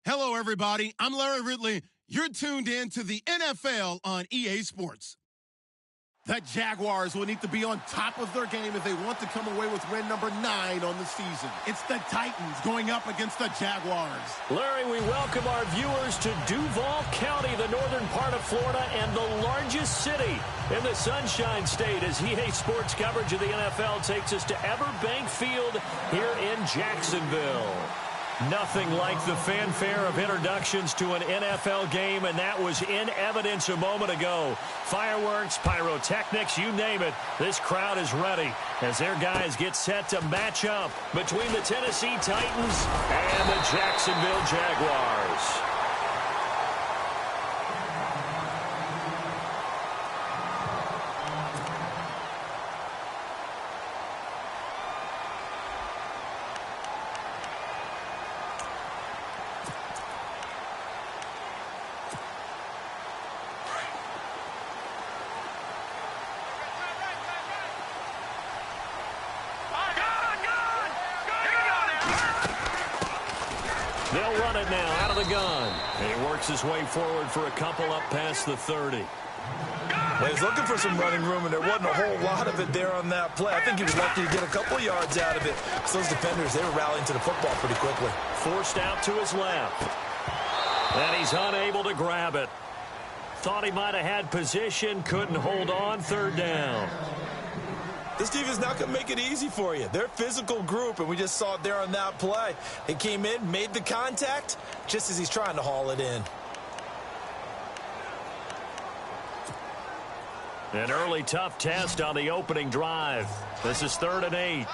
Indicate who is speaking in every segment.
Speaker 1: Hello, everybody. I'm Larry Ridley. You're tuned in to the NFL on EA Sports. The Jaguars will need to be on top of their game if they want to come away with win number 9 on the season. It's the Titans going up against the Jaguars.
Speaker 2: Larry, we welcome our viewers to Duval County, the northern part of Florida, and the largest city in the Sunshine State, as EA Sports coverage of the NFL takes us to Everbank Field here in Jacksonville. Nothing like the fanfare of introductions to an NFL game, and that was in evidence a moment ago. Fireworks, pyrotechnics, you name it. This crowd is ready as their guys get set to match up between the Tennessee Titans and the Jacksonville Jaguars. They'll run it now out of the gun. And he works his way forward for a couple up past the 30.
Speaker 3: Well, he was looking for some running room, and there wasn't a whole lot of it there on that play. I think he was lucky to get a couple of yards out of it. So those defenders, they were rallying to the football pretty quickly.
Speaker 2: Forced out to his left. And he's unable to grab it. Thought he might have had position, couldn't hold on, third down.
Speaker 3: This defense is not going to make it easy for you. They're a physical group, and we just saw it there on that play. They came in, made the contact, just as he's trying to haul it in.
Speaker 2: An early tough test on the opening drive. This is 3rd and 8.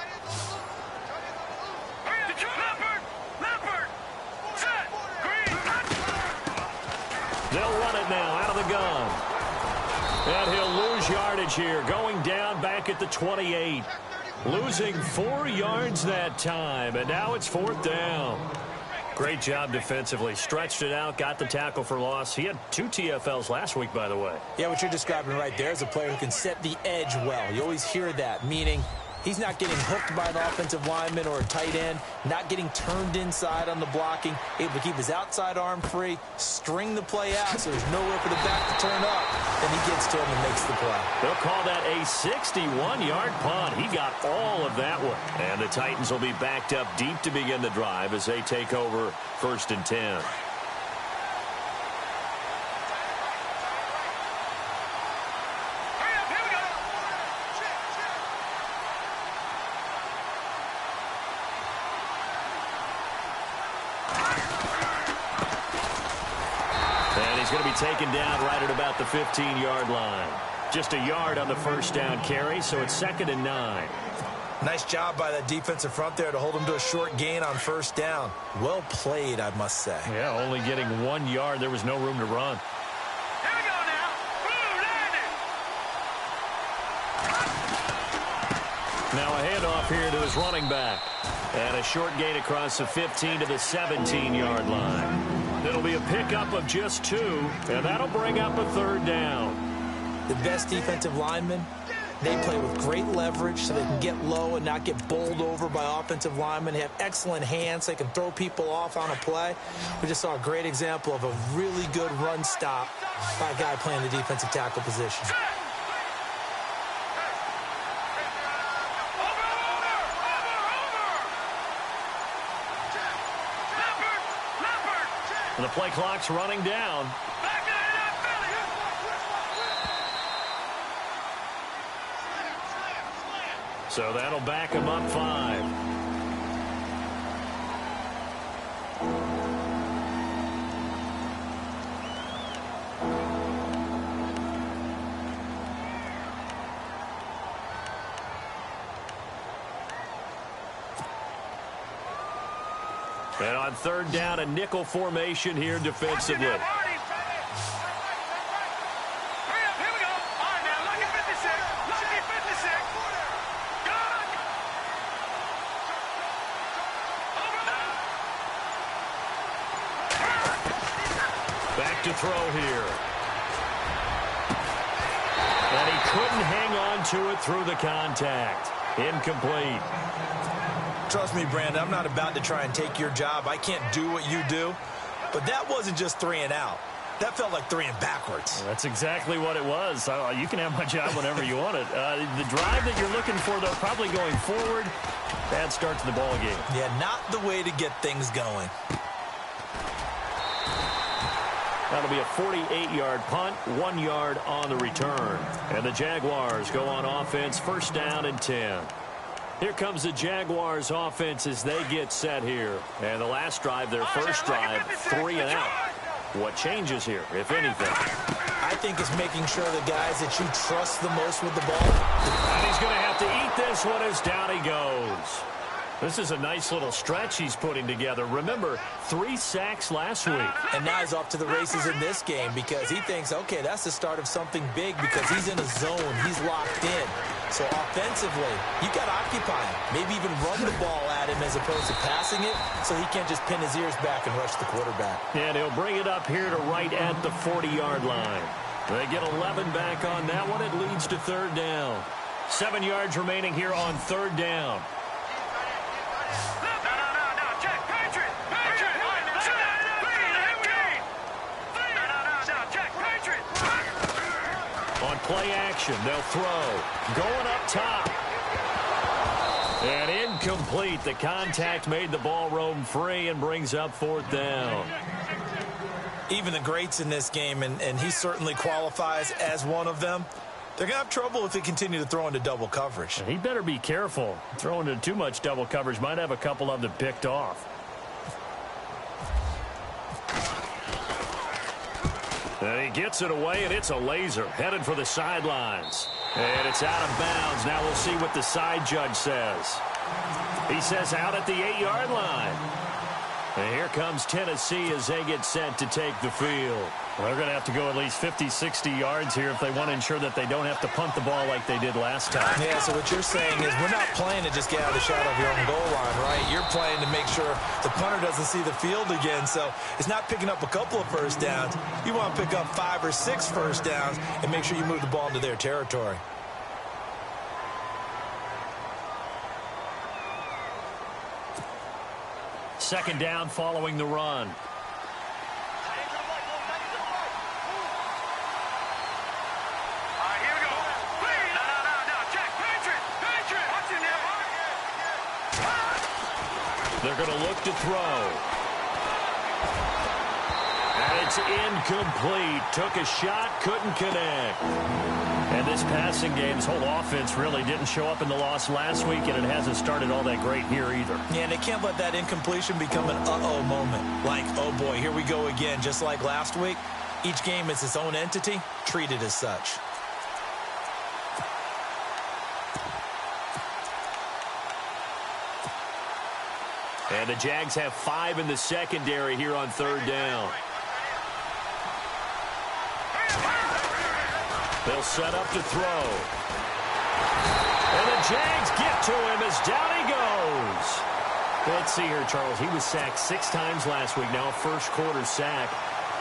Speaker 2: They'll run it now out of the gun. And he'll lose yardage here, going down back at the 28. Losing 4 yards that time, and now it's 4th down. Great job defensively. Stretched it out, got the tackle for loss. He had 2 TFLs last week, by the way.
Speaker 4: Yeah, what you're describing right there is a player who can set the edge well. You always hear that, meaning he's not getting hooked by an offensive lineman or a tight end, not getting turned inside on the blocking, able to keep his outside arm free, string the play out so there's nowhere for the back to turn up. Then he gets to him and makes the play.
Speaker 2: They'll call that a 61-yard punt. He got all of that one. And the Titans will be backed up deep to begin the drive as they take over 1st and 10. Going to be taken down right at about the 15-yard line. Just a yard on the first down carry, so it's 2nd and 9.
Speaker 3: Nice job by that defensive front there to hold him to a short gain on 1st down. Well played, I must say.
Speaker 2: Yeah, only getting 1 yard. There was no room to run.
Speaker 5: Here we go now.
Speaker 2: Now a handoff here to his running back. And a short gain across the 15 to the 17-yard line. It'll be a pickup of just 2, and that'll bring up a 3rd down.
Speaker 4: The best defensive linemen, they play with great leverage so they can get low and not get bowled over by offensive linemen. They have excellent hands. They can throw people off on a play. We just saw a great example of a really good run stop by a guy playing the defensive tackle position.
Speaker 2: And the play clock's running down. So that'll back him up 5. And on 3rd down, a nickel formation here defensively. Back to throw here. And he couldn't hang on to it through the contact. Incomplete.
Speaker 3: Trust me, Brandon, I'm not about to try and take your job. I can't do what you do. But that wasn't just 3 and out. That felt like 3 and backwards.
Speaker 2: That's exactly what it was. You can have my job whenever you want it. The drive that you're looking for, though, probably going forward. Bad start to the ball game.
Speaker 3: Yeah, not the way to get things going.
Speaker 2: That'll be a 48-yard punt, 1 yard on the return. And the Jaguars go on offense, first down and 10. Here comes the Jaguars offense as they get set here. And the last drive, their first drive, 3 and out. What changes here, if anything?
Speaker 3: I think it's making sure the guys that you trust the most with the ball.
Speaker 2: And he's going to have to eat this one as down he goes. This is a nice little stretch he's putting together. Remember, 3 sacks last week.
Speaker 3: And now he's off to the races in this game because he thinks, okay, that's the start of something big because he's in a zone. He's locked in. So offensively, you got to occupy him. Maybe even run the ball at him as opposed to passing it so he can't just pin his ears back and rush the quarterback.
Speaker 2: And he'll bring it up here to right at the 40-yard line. They get 11 back on that one. It leads to third down. 7 yards remaining here on third down. On play action, they'll throw. Going up top. And incomplete. The contact made the ball roam free and brings up fourth down.
Speaker 3: Even the greats in this game, and he certainly qualifies as one of them, they're going to have trouble if they continue to throw into double coverage.
Speaker 2: He better be careful. Throwing into too much double coverage might have a couple of them picked off. And he gets it away, and it's a laser. Headed for the sidelines. And it's out of bounds. Now we'll see what the side judge says. He says out at the 8-yard line. And here comes Tennessee as they get set to take the field. They're going to have to go at least 50, 60 yards here if they want to ensure that they don't have to punt the ball like they did last time.
Speaker 3: Yeah, so what you're saying is we're not playing to just get out of the shadow of your own goal line, right? You're playing to make sure the punter doesn't see the field again. So it's not picking up a couple of first downs. You want to pick up 5 or 6 first downs and make sure you move the ball into their territory.
Speaker 2: Second down following the run. They're going to look to throw. And it's incomplete. Took a shot, couldn't connect. And this passing game, this whole offense really didn't show up in the loss last week, and it hasn't started all that great here either.
Speaker 3: Yeah, and they can't let that incompletion become an uh-oh moment. Like, oh boy, here we go again. Just like last week, each game is its own entity, treated as such.
Speaker 2: And the Jags have 5 in the secondary here on third down. They'll set up to throw. And the Jags get to him as down he goes. Let's see here, Charles. He was sacked 6 times last week. Now a first quarter sack.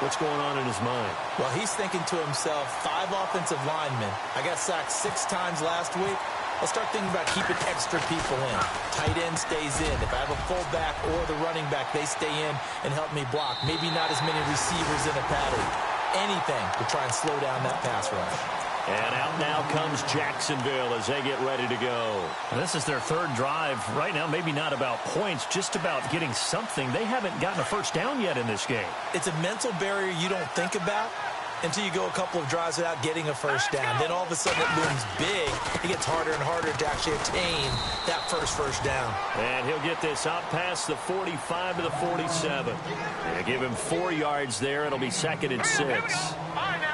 Speaker 2: What's going on in his mind?
Speaker 3: Well, he's thinking to himself, 5 offensive linemen. I got sacked 6 times last week. I'll start thinking about keeping extra people in. Tight end stays in. If I have a fullback or the running back, they stay in and help me block. Maybe not as many receivers in a pattern. Anything to try and slow down that pass rush.
Speaker 2: And out now comes Jacksonville as they get ready to go. And this is their third drive. Right now, maybe not about points, just about getting something. They haven't gotten a first down yet in this game.
Speaker 3: It's a mental barrier you don't think about until you go a couple of drives without getting a first down. Then all of a sudden it looms big. It gets harder and harder to actually attain that first down.
Speaker 2: And he'll get this out past the 45 to the 47. They give him 4 yards there. It'll be second and 6.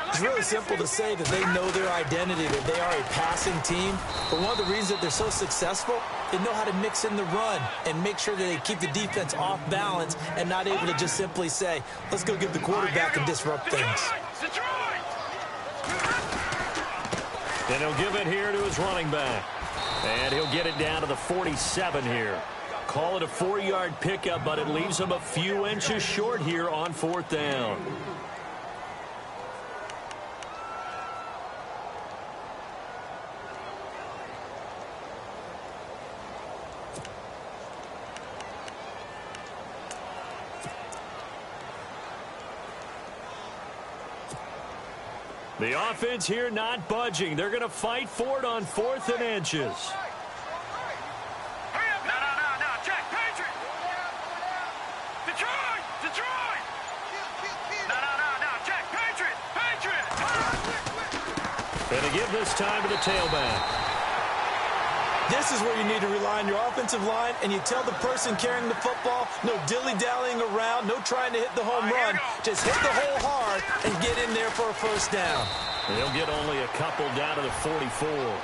Speaker 3: It's really simple to say that they know their identity, that they are a passing team. But one of the reasons that they're so successful, they know how to mix in the run and make sure that they keep the defense off balance and not able to just simply say, let's go get the quarterback and disrupt things.
Speaker 2: And he'll give it here to his running back. And he'll get it down to the 47 here. Call it a 4-yard pickup, but it leaves him a few inches short here on fourth down. The offense here not budging. They're going to fight for it on 4th and inches.
Speaker 5: No. Check. Patriot. Detroit. No. Check. Patriot.
Speaker 2: And to give this time to the tailback.
Speaker 3: This is where you need to rely on your offensive line, and you tell the person carrying the football, no dilly-dallying around, no trying to hit the home run. Just hit the hole hard and get in there for a first down.
Speaker 2: He'll get only a couple down to the 44.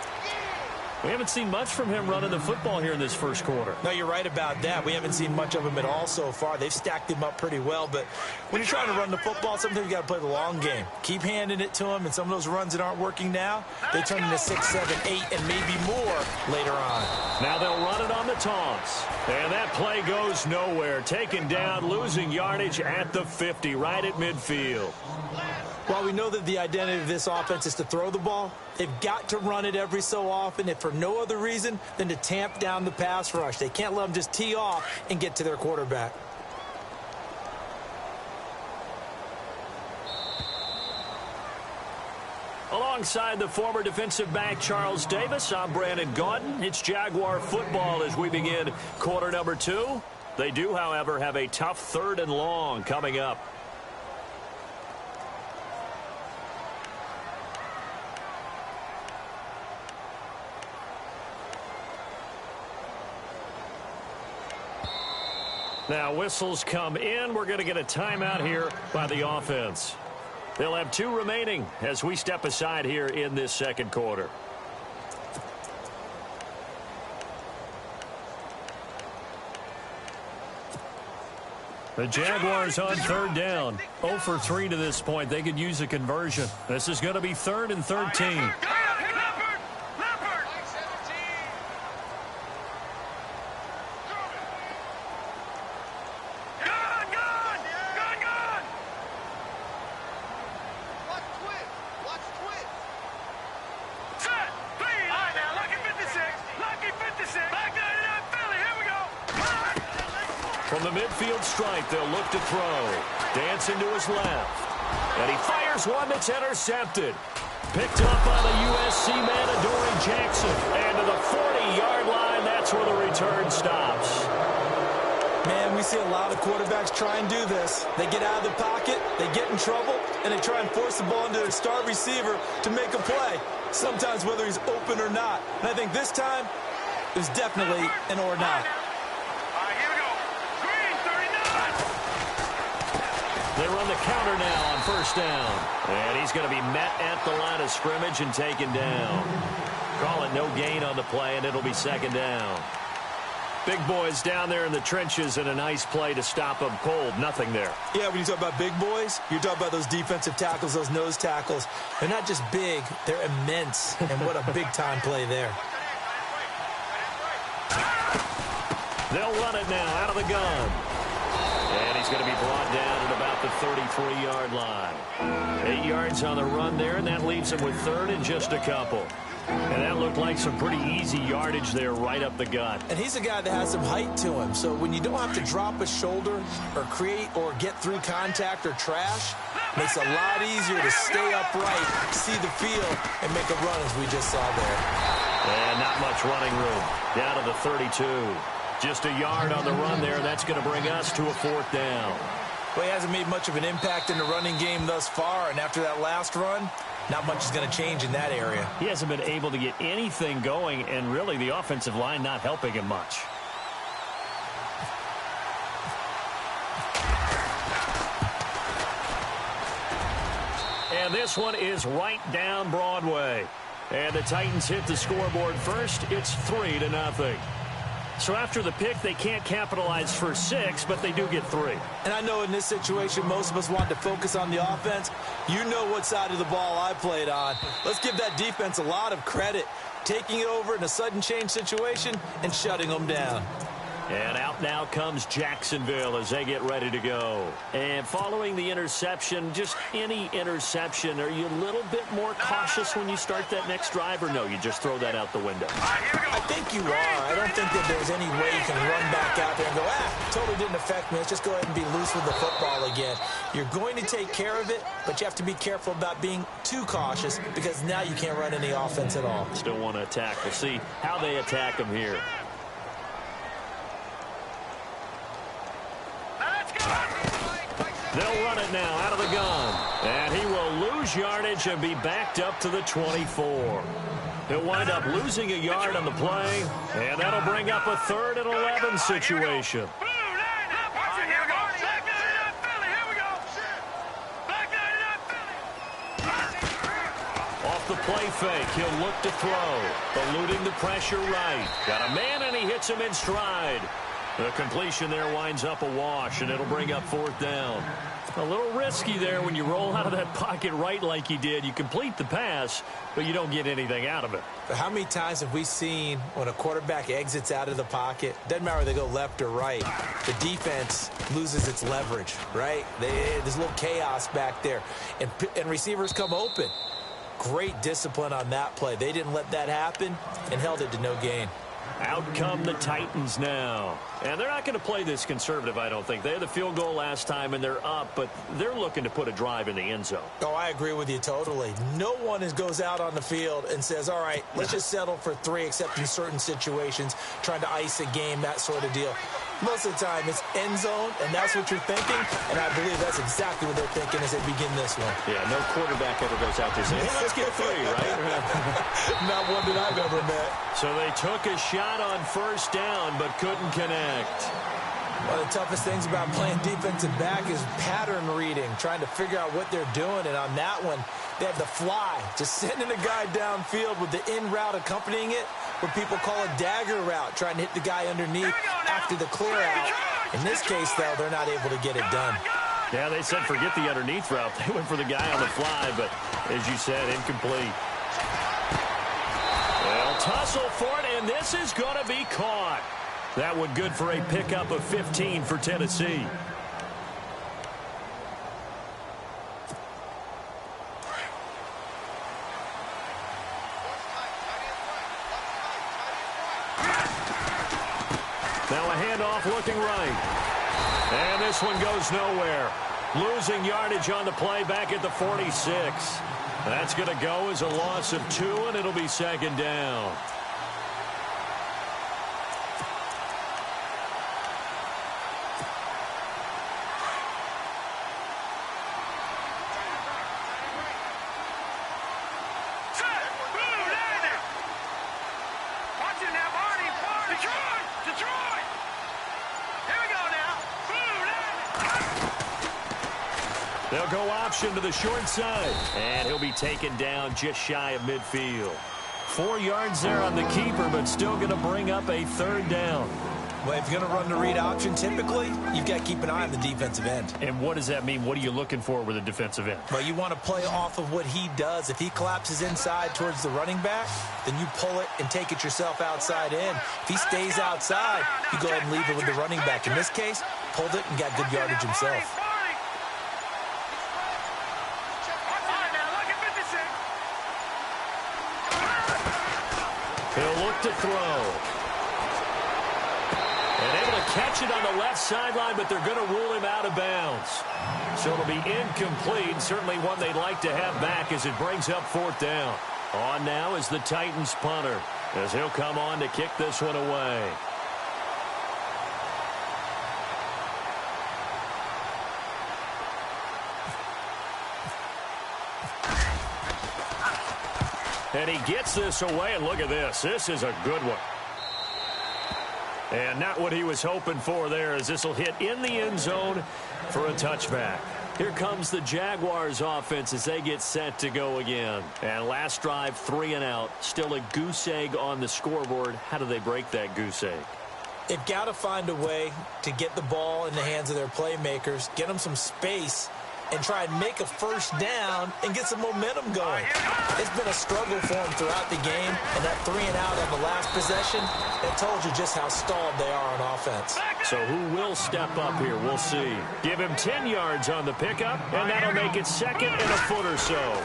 Speaker 2: We haven't seen much from him running the football here in this first quarter.
Speaker 3: No, you're right about that. We haven't seen much of him at all so far. They've stacked him up pretty well, but when you're trying to run the football, sometimes you got to play the long game. Keep handing it to him, and some of those runs that aren't working now, they turn into 6, 7, 8, and maybe more later on.
Speaker 2: Now they'll run it on the toss. And that play goes nowhere. Taken down, losing yardage at the 50, right at midfield.
Speaker 3: While we know that the identity of this offense is to throw the ball, they've got to run it every so often, if for no other reason than to tamp down the pass rush. They can't let them just tee off and get to their quarterback.
Speaker 2: Alongside the former defensive back Charles Davis, I'm Brandon Gaudin. It's Jaguar football as we begin quarter number 2. They do, however, have a tough 3rd and long coming up. Now whistles come in. We're going to get a timeout here by the offense. They'll have 2 remaining as we step aside here in this second quarter. The Jaguars on 3rd down. 0 for 3 to this point. They could use a conversion. This is going to be 3rd and 13. From the midfield stripe, they'll look to throw. Dancing to his left. And he fires one that's intercepted. Picked up by the USC man, Adoree Jackson. And to the 40-yard line, that's where the return stops.
Speaker 3: Man, we see a lot of quarterbacks try and do this. They get out of the pocket, they get in trouble, and they try and force the ball into their star receiver to make a play, sometimes whether he's open or not. And I think this time, it was definitely an or not.
Speaker 2: They run the counter now on 1st down. And he's going to be met at the line of scrimmage and taken down. Call it no gain on the play, and it'll be 2nd down. Big boys down there in the trenches, and a nice play to stop them cold. Nothing there.
Speaker 3: Yeah, when you talk about big boys, you're talking about those defensive tackles, those nose tackles. They're not just big, they're immense. And what a big-time play there.
Speaker 2: They'll run it now out of the gun. And he's going to be brought down at about the 33-yard line. 8 yards on the run there, and that leaves him with 3rd and just a couple. And that looked like some pretty easy yardage there right up the gut.
Speaker 3: And he's a guy that has some height to him, so when you don't have to drop a shoulder or create or get through contact or trash, makes it a lot easier to stay upright, see the field, and make a run as we just saw there.
Speaker 2: And not much running room. Down to the 32. Just a yard on the run there. That's going to bring us to a 4th down.
Speaker 3: Well, he hasn't made much of an impact in the running game thus far, and after that last run, not much is going to change in that area.
Speaker 2: He hasn't been able to get anything going, and really the offensive line not helping him much. And this one is right down Broadway. And the Titans hit the scoreboard first. It's 3-0. So after the pick, they can't capitalize for 6, but they do get 3.
Speaker 3: And I know in this situation, most of us want to focus on the offense. You know what side of the ball I played on. Let's give that defense a lot of credit, taking it over in a sudden change situation and shutting them down.
Speaker 2: And out now comes Jacksonville as they get ready to go. And following the interception, just any interception, are you a little bit more cautious when you start that next drive, or no, you just throw that out the window?
Speaker 3: I think you are. I don't think that there's any way you can run back out there and go, totally didn't affect me. Let's just go ahead and be loose with the football again. You're going to take care of it, but you have to be careful about being too cautious because now you can't run any offense at all.
Speaker 2: Still want to attack. We'll see how they attack them here. They'll run it now out of the gun. And he will lose yardage and be backed up to the 24. He'll wind up losing a yard on the play, and that'll bring up a 3rd and 11 situation. Off the play fake, he'll look to throw. Eluding the pressure right. Got a man, and he hits him in stride. The completion there winds up a wash, and it'll bring up 4th down. A little risky there when you roll out of that pocket right like he did. You complete the pass, but you don't get anything out of it.
Speaker 3: But how many times have we seen when a quarterback exits out of the pocket, doesn't matter whether they go left or right, the defense loses its leverage, right? There's a little chaos back there, and receivers come open. Great discipline on that play. They didn't let that happen and held it to no gain.
Speaker 2: Out come the Titans now. And they're not going to play this conservative, I don't think. They had the field goal last time, and they're up, but they're looking to put a drive in the end zone.
Speaker 3: Oh, I agree with you totally. No one goes out on the field and says, all right, let's just settle for 3, except in certain situations, trying to ice a game, that sort of deal. Most of the time, it's end zone, and that's what you're thinking, and I believe that's exactly what they're thinking as they begin this one.
Speaker 2: Yeah, no quarterback ever goes out there saying, hey, let's get 3, right?
Speaker 3: Not one that I've ever met.
Speaker 2: So they took a shot on 1st down, but couldn't connect.
Speaker 3: One of the toughest things about playing defensive back is pattern reading, trying to figure out what they're doing. And on that one, they had the fly, just sending a guy downfield with the in route accompanying it, what people call a dagger route, trying to hit the guy underneath after the clear out. In this case, though, they're not able to get it done.
Speaker 2: Yeah, they said forget the underneath route. They went for the guy on the fly, but as you said, incomplete. They'll tussle for it, and this is going to be caught. That one good for a pickup of 15 for Tennessee. Now a handoff looking right. And this one goes nowhere. Losing yardage on the play back at the 46. That's going to go as a loss of 2, and it'll be 2nd down. They'll go option to the short side, and he'll be taken down just shy of midfield. 4 yards there on the keeper, but still going to bring up a 3rd down.
Speaker 3: Well, if you're going to run the read option, typically, you've got to keep an eye on the defensive end.
Speaker 2: And what does that mean? What are you looking for with a defensive end?
Speaker 3: Well, you want to play off of what he does. If he collapses inside towards the running back, then you pull it and take it yourself outside in. If he stays outside, you go ahead and leave it with the running back. In this case, pulled it and got good yardage himself.
Speaker 2: He'll look to throw. And able to catch it on the left sideline, but they're going to rule him out of bounds. So it'll be incomplete. Certainly one they'd like to have back as it brings up 4th down. On now is the Titans punter, as he'll come on to kick this one away. And he gets this away, and look at this. This is a good one. And not what he was hoping for there, as this will hit in the end zone for a touchback. Here comes the Jaguars offense as they get set to go again. And last drive, 3 and out. Still a goose egg on the scoreboard. How do they break that goose egg?
Speaker 3: They've got to find a way to get the ball in the hands of their playmakers, get them some space, and try and make a first down and get some momentum going. It's been a struggle for them throughout the game, and that 3-and-out on the last possession, that told you just how stalled they are on offense.
Speaker 2: So who will step up here? We'll see. Give him 10 yards on the pickup, and that'll make it second and a foot or so.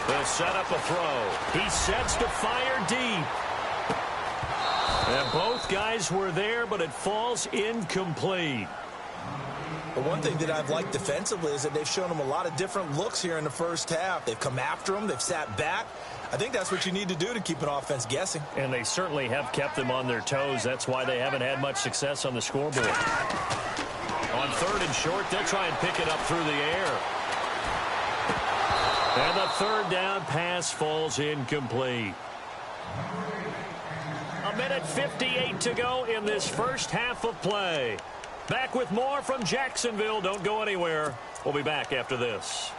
Speaker 2: They'll set up a throw. He sets to fire deep. And both guys were there, but it falls incomplete.
Speaker 3: But one thing that I've liked defensively is that they've shown them a lot of different looks here in the first half. They've come after them. They've sat back. I think that's what you need to do to keep an offense guessing.
Speaker 2: And they certainly have kept them on their toes. That's why they haven't had much success on the scoreboard. On third and short, they'll try and pick it up through the air. And the third down pass falls incomplete. A minute 58 to go in this first half of play. Back with more from Jacksonville. Don't go anywhere. We'll be back after this.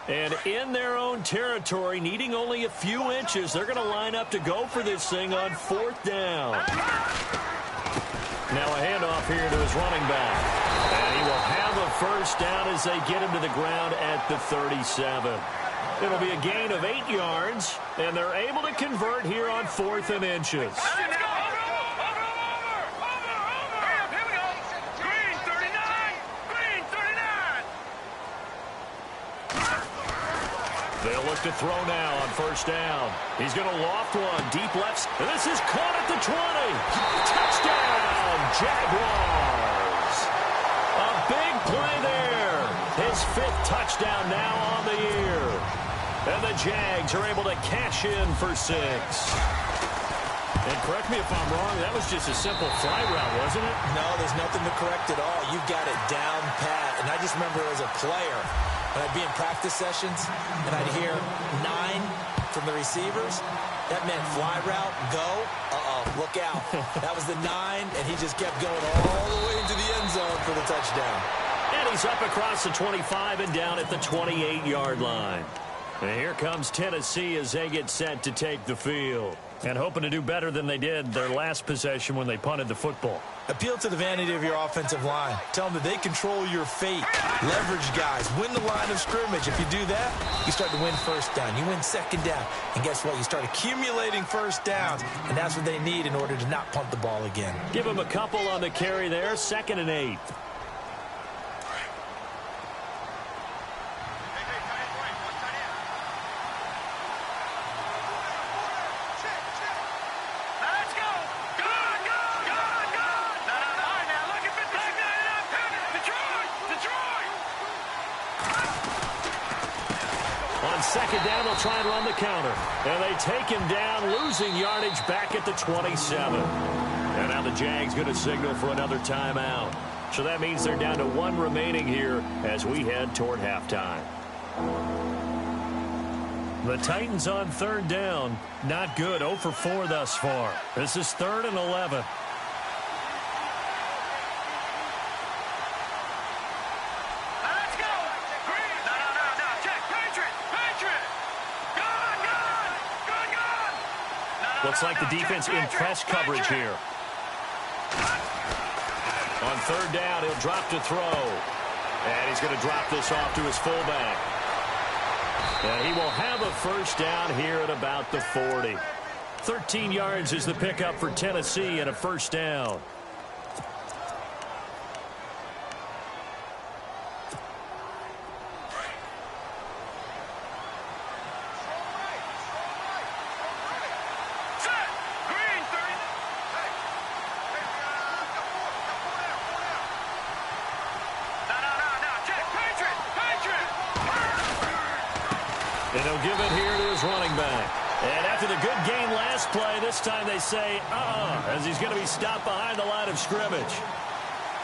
Speaker 2: And in their own territory, needing only a few inches, they're going to line up to go for this thing on fourth down. Now a handoff here to his running back. And he will have a first down as they get him to the ground at the 37. It'll be a gain of 8 yards, and they're able to convert here on fourth and inches. They'll look to throw now on first down. He's going to loft one deep left. And this is caught at the 20. Touchdown, Jaguars. A big play there. His 5th touchdown now on the year. And the Jags are able to cash in for 6. And correct me if I'm wrong, that was just a simple fly route, wasn't it?
Speaker 3: No, there's nothing to correct at all. You got it down pat. And I just remember as a player, when I'd be in practice sessions and I'd hear 9 from the receivers, that meant fly route, go, look out. That was the 9, and he just kept going all the way into the end zone for the touchdown.
Speaker 2: And he's up across the 25 and down at the 28-yard line. And here comes Tennessee as they get set to take the field. And hoping to do better than they did their last possession when they punted the football.
Speaker 3: Appeal to the vanity of your offensive line. Tell them that they control your fate. Leverage guys. Win the line of scrimmage. If you do that, you start to win first down. You win second down. And guess what? You start accumulating first downs. And that's what they need in order to not punt the ball again.
Speaker 2: Give them a couple on the carry there. 2nd and 8. Second down, they'll try and run the counter. And they take him down, losing yardage back at the 27. And now the Jags going to signal for another timeout. So that means they're down to 1 remaining here as we head toward halftime. The Titans on third down. Not good. 0 for 4 thus far. This is 3rd and 11. Looks like the defense in press coverage here. On third down, he'll drop to throw. And he's going to drop this off to his fullback. And he will have a first down here at about the 40. 13 yards is the pickup for Tennessee and a first down. And he'll give it here to his running back. And after the good game last play, this time they say, as he's going to be stopped behind the line of scrimmage.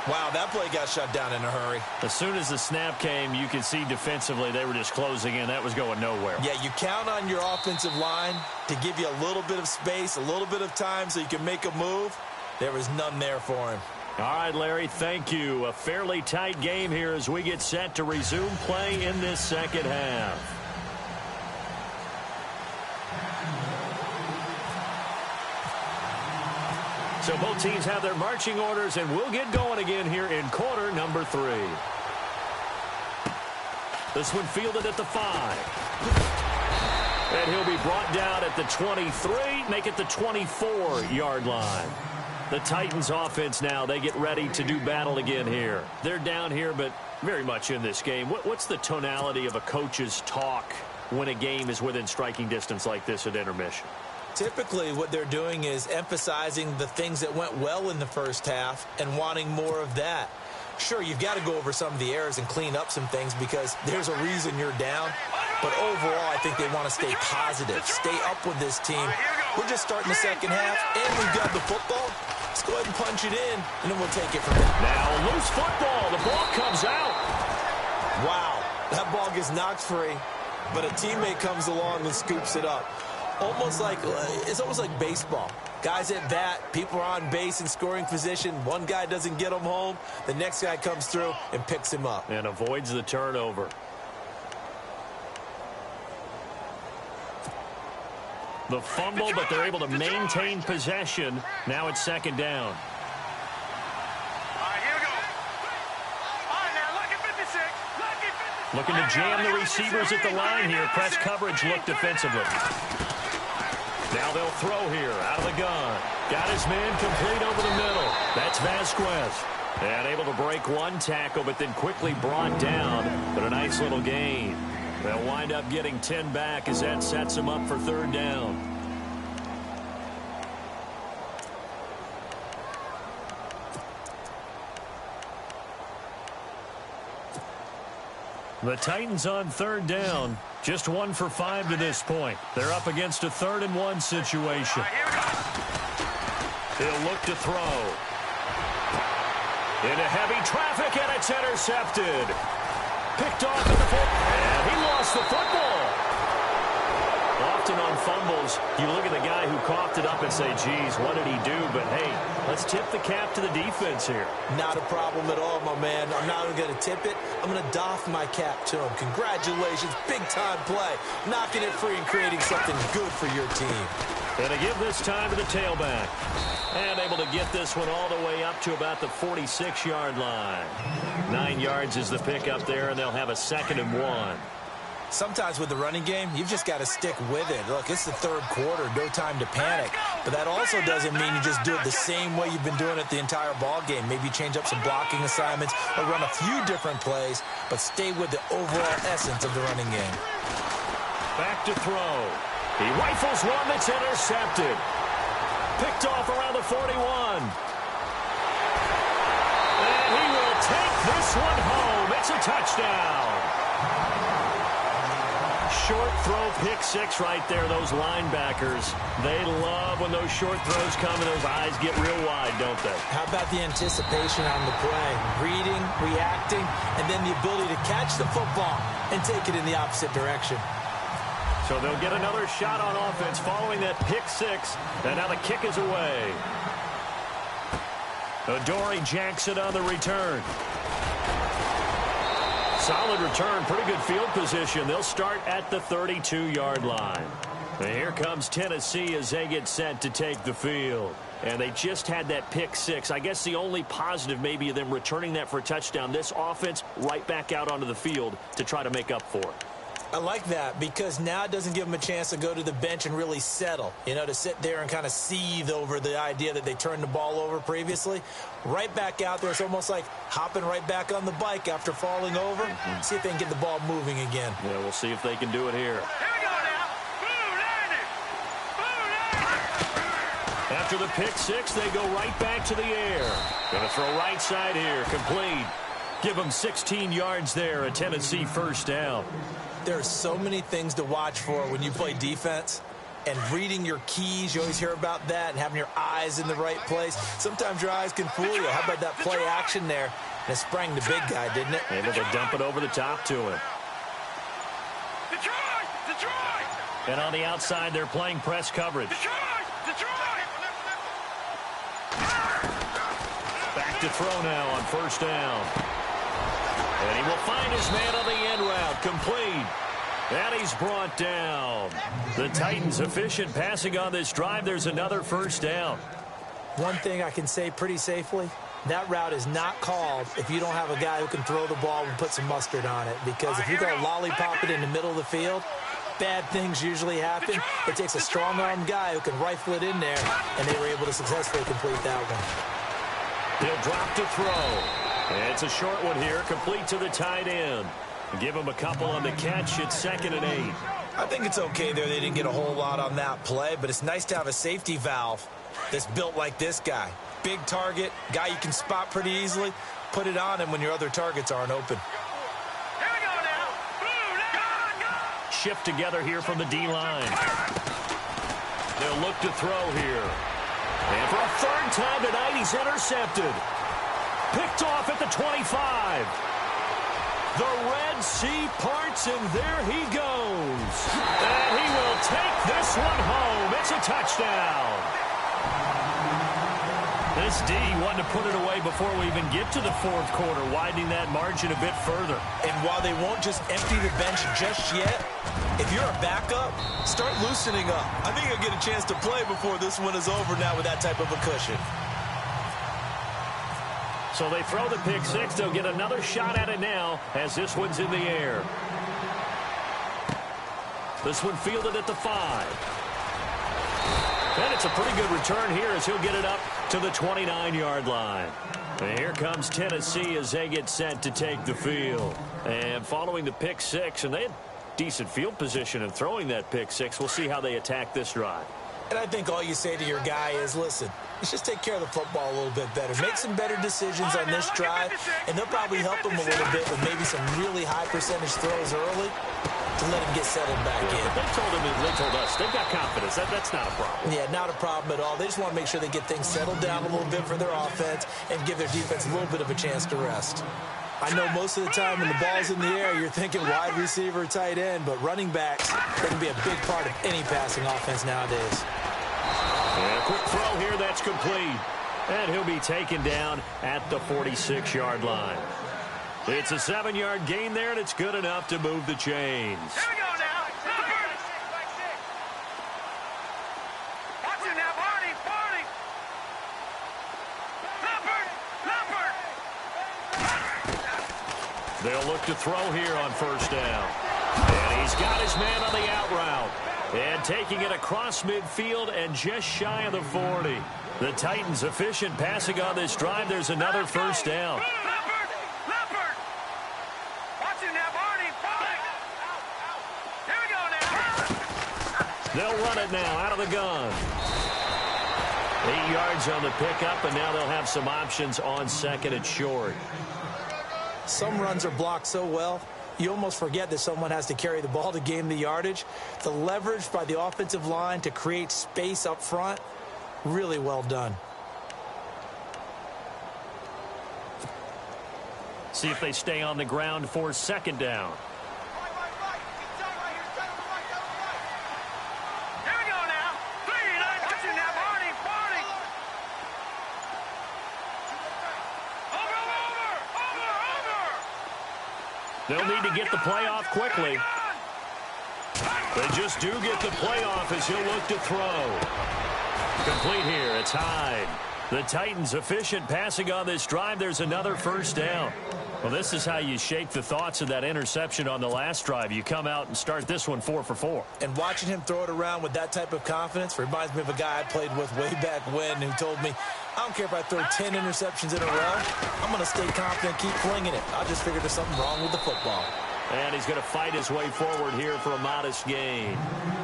Speaker 3: Wow, that play got shut down in a hurry.
Speaker 2: As soon as the snap came, you could see defensively they were just closing in. That was going nowhere.
Speaker 3: Yeah, you count on your offensive line to give you a little bit of space, a little bit of time so you can make a move. There was none there for him.
Speaker 2: All right, Larry, thank you. A fairly tight game here as we get set to resume play in this second half. So both teams have their marching orders, and we'll get going again here in quarter number 3. This one fielded at the 5. And he'll be brought down at the 23, make it the 24-yard line. The Titans offense now, they get ready to do battle again here. They're down here, but very much in this game. What's the tonality of a coach's talk when a game is within striking distance like this at intermission?
Speaker 3: Typically, what they're doing is emphasizing the things that went well in the first half and wanting more of that. Sure, you've got to go over some of the errors and clean up some things because there's a reason you're down. But overall, I think they want to stay positive, stay up with this team. We're just starting the second half, and we've got the football. Let's go ahead and punch it in, and then we'll take it from there.
Speaker 2: Now, loose football. The ball comes out.
Speaker 3: Wow, that ball gets knocked free, but a teammate comes along and scoops it up. It's almost like baseball. Guys at bat, people are on base in scoring position. One guy doesn't get him home. The next guy comes through and picks him up.
Speaker 2: And avoids the turnover. The fumble, but they're able to maintain possession. Now it's second down.
Speaker 5: All right, here we go. All right, now, lucky 56. Lucky 56.
Speaker 2: Looking to jam the receivers at the line here. Press coverage look defensively. Now they'll throw here out of the gun. Got his man complete over the middle. That's Vasquez. And able to break one tackle, but then quickly brought down. But a nice little gain. They'll wind up getting 10 back as that sets them up for third down. The Titans on third down. Just 1 for 5 to this point. They're up against a 3rd and 1 situation. He'll look to throw. Into heavy traffic, and it's intercepted. Picked off at the and he lost the football. Often on fumbles, you look at the guy who coughed it up and say, geez, what did he do? But, hey, let's tip the cap to the defense here.
Speaker 3: Not a problem at all, my man. I'm not even going to tip it. I'm going to doff my cap to him. Congratulations, big-time play. Knocking it free and creating something good for your team.
Speaker 2: And to give this time to the tailback. And able to get this one all the way up to about the 46-yard line. 9 yards is the pick up there, and they'll have a 2nd and 1.
Speaker 3: Sometimes with the running game, you've just got to stick with it. Look, it's the third quarter, no time to panic. But that also doesn't mean you just do it the same way you've been doing it the entire ball game. Maybe change up some blocking assignments or run a few different plays, but stay with the overall essence of the running game.
Speaker 2: Back to throw. He rifles one that's intercepted. Picked off around the 41. And he will take this one home. It's a touchdown. Short throw, pick 6 right there. Those linebackers, they love when those short throws come and those eyes get real wide, don't they?
Speaker 3: How about the anticipation on the play? Reading, reacting, and then the ability to catch the football and take it in the opposite direction.
Speaker 2: So they'll get another shot on offense following that pick 6, and now the kick is away. Adoree Jackson on the return. Solid return, pretty good field position. They'll start at the 32-yard line. And here comes Tennessee as they get set to take the field. And they just had that pick 6. I guess the only positive maybe of them returning that for a touchdown. This offense right back out onto the field to try to make up for it.
Speaker 3: I like that because now it doesn't give them a chance to go to the bench and really settle, to sit there and kind of seethe over the idea that they turned the ball over previously. Right back out there, it's almost like hopping right back on the bike after falling over. See if they can get the ball moving again.
Speaker 2: Yeah, we'll see if they can do it here.
Speaker 5: Here we go now.
Speaker 2: After the pick 6, they go right back to the air. Going to throw right side here, complete. Give them 16 yards there, a Tennessee first down.
Speaker 3: There are so many things to watch for when you play defense. And reading your keys, you always hear about that, and having your eyes in the right place. Sometimes your eyes can fool you. How about that play action there? And it sprang the big guy, didn't it?
Speaker 2: Able to dump it over the top to him.
Speaker 5: Detroit!
Speaker 2: And on the outside, they're playing press coverage.
Speaker 5: Detroit!
Speaker 2: Back to throw now on first down. And he will find his man on the end route, complete. And he's brought down. The Titans efficient passing on this drive. There's another first down.
Speaker 3: One thing I can say pretty safely, That route is not called if you don't have a guy who can throw the ball and put some mustard on it. Because if you go lollipop it in the middle of the field, bad things usually happen. It takes a strong-armed guy who can rifle it in there, and they were able to successfully complete that one.
Speaker 2: He'll drop to throw. It's a short one here, complete to the tight end. Give him a couple on the catch. It's 2nd and 8.
Speaker 3: I think it's okay there. They didn't get a whole lot on that play, but it's nice to have a safety valve that's built like this guy. Big target, guy you can spot pretty easily. Put it on him when your other targets aren't open.
Speaker 5: Here we go now. Go.
Speaker 2: Shift together here from the D-line. They'll look to throw here. And for a 3rd time tonight, he's intercepted. Picked off at the 25. The Red Sea parts, and there he goes. And he will take this one home. It's a touchdown. This D wanted to put it away before we even get to the 4th quarter, widening that margin a bit further.
Speaker 3: And while they won't just empty the bench just yet, if you're a backup, start loosening up. I think you'll get a chance to play before this one is over now with that type of a cushion.
Speaker 2: So they throw the pick 6. They'll get another shot at it now as this one's in the air. This one fielded at the 5. And it's a pretty good return here as he'll get it up to the 29-yard line. And here comes Tennessee as they get set to take the field. And following the pick 6, and they had decent field position in throwing that pick 6. We'll see how they attack this drive.
Speaker 3: And I think all you say to your guy is, listen, let's just take care of the football a little bit better. Make some better decisions on this drive, and they'll probably help him a little bit with maybe some really high percentage throws early to let him get settled back in.
Speaker 2: But they told us they've got confidence. That's not a problem.
Speaker 3: Yeah, not a problem at all. They just want to make sure they get things settled down a little bit for their offense and give their defense a little bit of a chance to rest. I know most of the time when the ball's in the air, you're thinking wide receiver, tight end, but running backs, they can be a big part of any passing offense nowadays.
Speaker 2: And a quick throw here, that's complete. And he'll be taken down at the 46-yard line. It's a 7-yard gain there, and it's good enough to move the chains.
Speaker 5: Here we go now. Watch it now, Barney. Leopard.
Speaker 2: They'll look to throw here on 1st down. And he's got his man on the out route. And taking it across midfield and just shy of the 40. The Titans efficient passing on this drive. There's another 1st down.
Speaker 5: Leopard. Watch it now, Barney. Here we go now.
Speaker 2: They'll run it now out of the gun. 8 yards on the pickup, and now they'll have some options on 2nd and short.
Speaker 3: Some runs are blocked so well, you almost forget that someone has to carry the ball to gain the yardage. The leverage by the offensive line to create space up front, really well done.
Speaker 2: See if they stay on the ground for 2nd down.
Speaker 5: Here we go now. 3-9. Watch it now, Barney. Over.
Speaker 2: They'll need to get the play off quickly. They just do get the play off as he'll look to throw. Complete here. It's Hyde. The Titans efficient passing on this drive. There's another 1st down. Well, this is how you shake the thoughts of that interception on the last drive. You come out and start this one 4 for 4.
Speaker 3: And watching him throw it around with that type of confidence reminds me of a guy I played with way back when who told me, I don't care if I throw 10 interceptions in a row. I'm going to stay confident, keep flinging it. I just figured there's something wrong with the football.
Speaker 2: And he's going to fight his way forward here for a modest gain.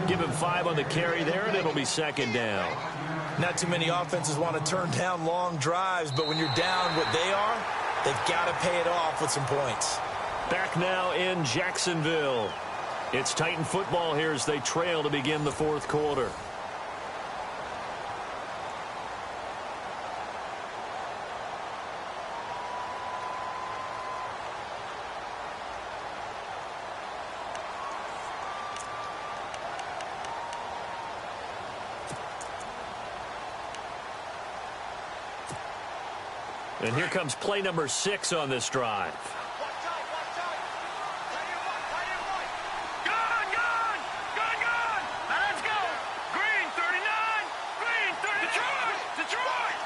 Speaker 2: Give him 5 on the carry there, and it'll be 2nd down.
Speaker 3: Not too many offenses want to turn down long drives, but when you're down what they are, they've got to pay it off with some points.
Speaker 2: Back now in Jacksonville. It's Titan football here as they trail to begin the 4th quarter. And here comes play number 6 on this drive.
Speaker 5: Let's go. Green 39. Green 30. Detroit.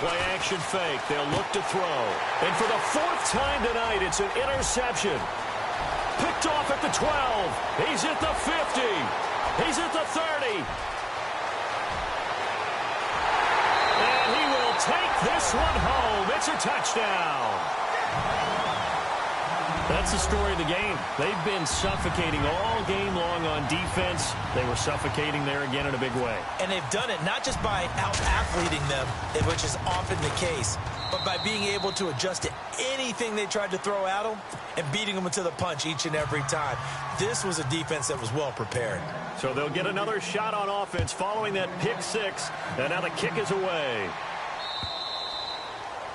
Speaker 2: play action fake. They'll look to throw. And for the fourth time tonight, it's an interception. Picked off at the 12. He's at the 50. He's at the 30. And he will take this one home. It's a touchdown. That's the story of the game. They've been suffocating all game long on defense. They were suffocating there again in a big way.
Speaker 3: And they've done it not just by out-athleting them, which is often the case, but by being able to adjust to anything they tried to throw at them and beating them to the punch each and every time. This was a defense that was well prepared.
Speaker 2: So they'll get another shot on offense following that pick six. And now the kick is away.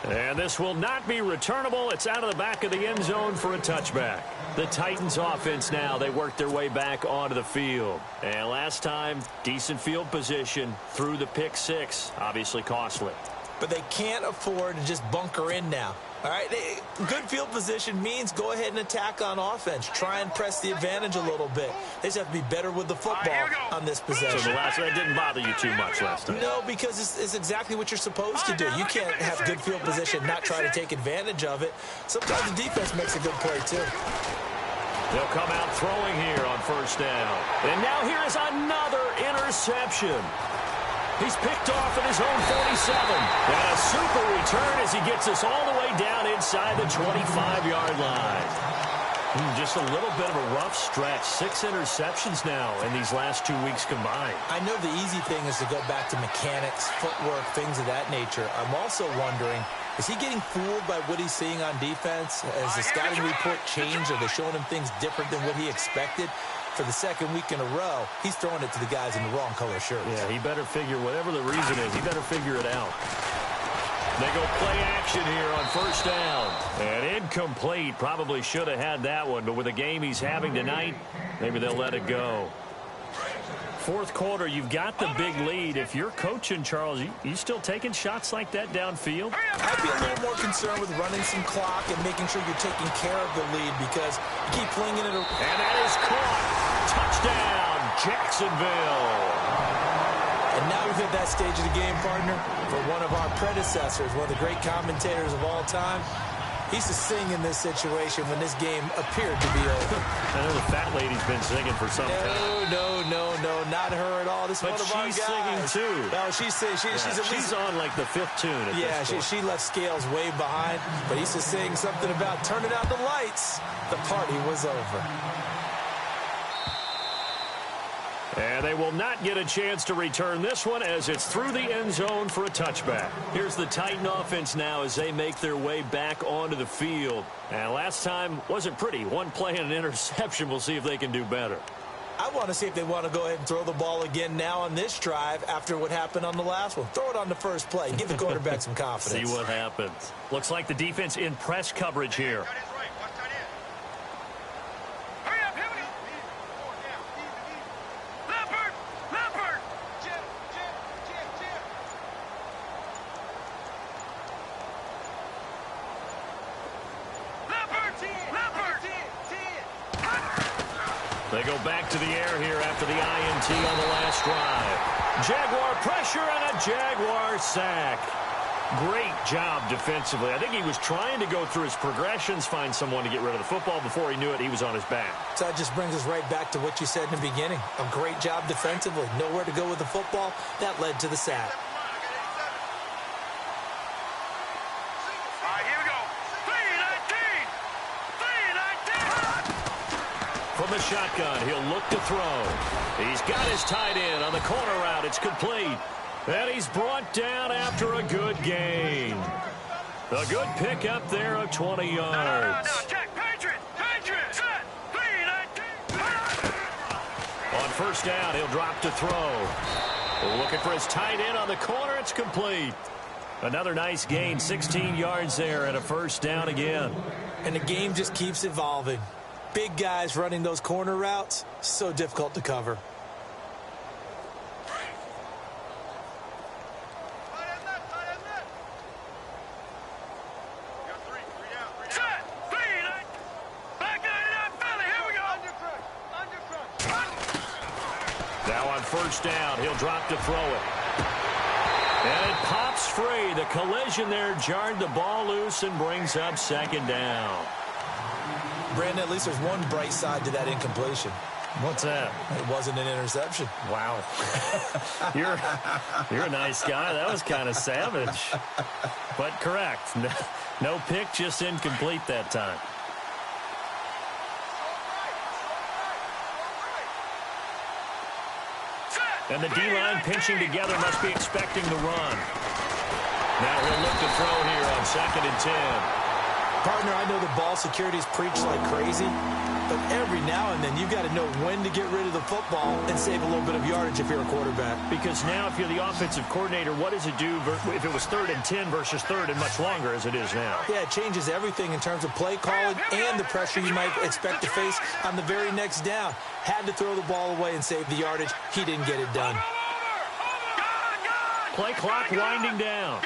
Speaker 2: And this will not be returnable. It's out of the back of the end zone for a touchback. The Titans offense now, they worked their way back onto the field. And last time, decent field position through the pick six. Obviously costly.
Speaker 3: But they can't afford to just bunker in now. All right, good field position means go ahead and attack on offense. Try and press the advantage a little bit. They just have to be better with the football on this possession.
Speaker 2: So the last one didn't bother you too much last time?
Speaker 3: No, because it's exactly what you're supposed to do. You can't have good field position, not try to take advantage of it. Sometimes the defense makes a good play, too.
Speaker 2: They'll come out throwing here on first down. And now here is another interception. He's picked off at his own 47. And a super return as he gets us all the way down inside the 25-yard line. Just a little bit of a rough stretch. 6 interceptions now in these last 2 weeks combined.
Speaker 3: I know the easy thing is to go back to mechanics, footwork, things of that nature. I'm also wondering, is he getting fooled by what he's seeing on defense? Has the scouting report changed? Are they showing him things different than what he expected? For the second week in a row, he's throwing it to the guys in the wrong color shirts.
Speaker 2: Yeah, he better figure, whatever the reason is, he better figure it out. They go play action here on first down. And incomplete. Probably should have had that one, but with the game he's having tonight, maybe they'll let it go. Fourth quarter, you've got the big lead. If you're coaching, Charles, you still taking shots like that downfield?
Speaker 3: I'd be a little more concerned with running some clock and making sure you're taking care of the lead because you keep flinging it.
Speaker 2: And that is caught. Touchdown, Jacksonville.
Speaker 3: And now we've hit that stage of the game, partner, for one of our predecessors, one of the great commentators of all time. He used to sing in this situation when this game appeared to be over.
Speaker 2: I know the fat lady's been singing for some time.
Speaker 3: No, not her at all. This is one of our guys.
Speaker 2: But she's singing too.
Speaker 3: No, she's
Speaker 2: she's on like the 5th tune at this point.
Speaker 3: She left Scales way behind. But he used to sing something about turning out the lights. The party was over.
Speaker 2: And they will not get a chance to return this one as it's through the end zone for a touchback. Here's the Titan offense now as they make their way back onto the field. And last time wasn't pretty. One play and an interception. We'll see if they can do better.
Speaker 3: I want to see if they want to go ahead and throw the ball again now on this drive after what happened on the last one. Throw it on the first play. Give the quarterback some confidence.
Speaker 2: See what happens. Looks like the defense in press coverage here. They go back to the air here after the INT on the last drive. Jaguar pressure and a Jaguar sack. Great job defensively. I think he was trying to go through his progressions, find someone to get rid of the football. Before he knew it, he was on his back.
Speaker 3: So that just brings us right back to what you said in the beginning. A great job defensively. Nowhere to go with the football. That led to the sack.
Speaker 2: From the shotgun, he'll look to throw. He's got his tight end on the corner route. It's complete. And he's brought down after a good gain. A good pickup there of 20 yards. On first down, he'll drop to throw. Looking for his tight end on the corner. It's complete. Another nice gain, 16 yards there and a first down again.
Speaker 3: And the game just keeps evolving. Big guys running those corner routes, so difficult to cover.
Speaker 2: Now on first down, he'll drop to throw it. And it pops free. The collision there jarred the ball loose and brings up 2nd down.
Speaker 3: Brandon, at least there's one bright side to that incompletion.
Speaker 2: What's that?
Speaker 3: It wasn't an interception.
Speaker 2: Wow. You're a nice guy. That was kind of savage. But correct. No pick, just incomplete that time. And the D-line pinching together must be expecting the run. Now he'll look to throw here on 2nd and 10.
Speaker 3: Partner, I know the ball security is preached like crazy, but every now and then you've got to know when to get rid of the football and save a little bit of yardage if you're a quarterback.
Speaker 2: Because now if you're the offensive coordinator, what does it do if it was 3rd and 10 versus 3rd and much longer as it is now?
Speaker 3: Yeah, it changes everything in terms of play calling and the pressure you might expect to face on the very next down. Had to throw the ball away and save the yardage. He didn't get it done.
Speaker 2: Play clock winding down.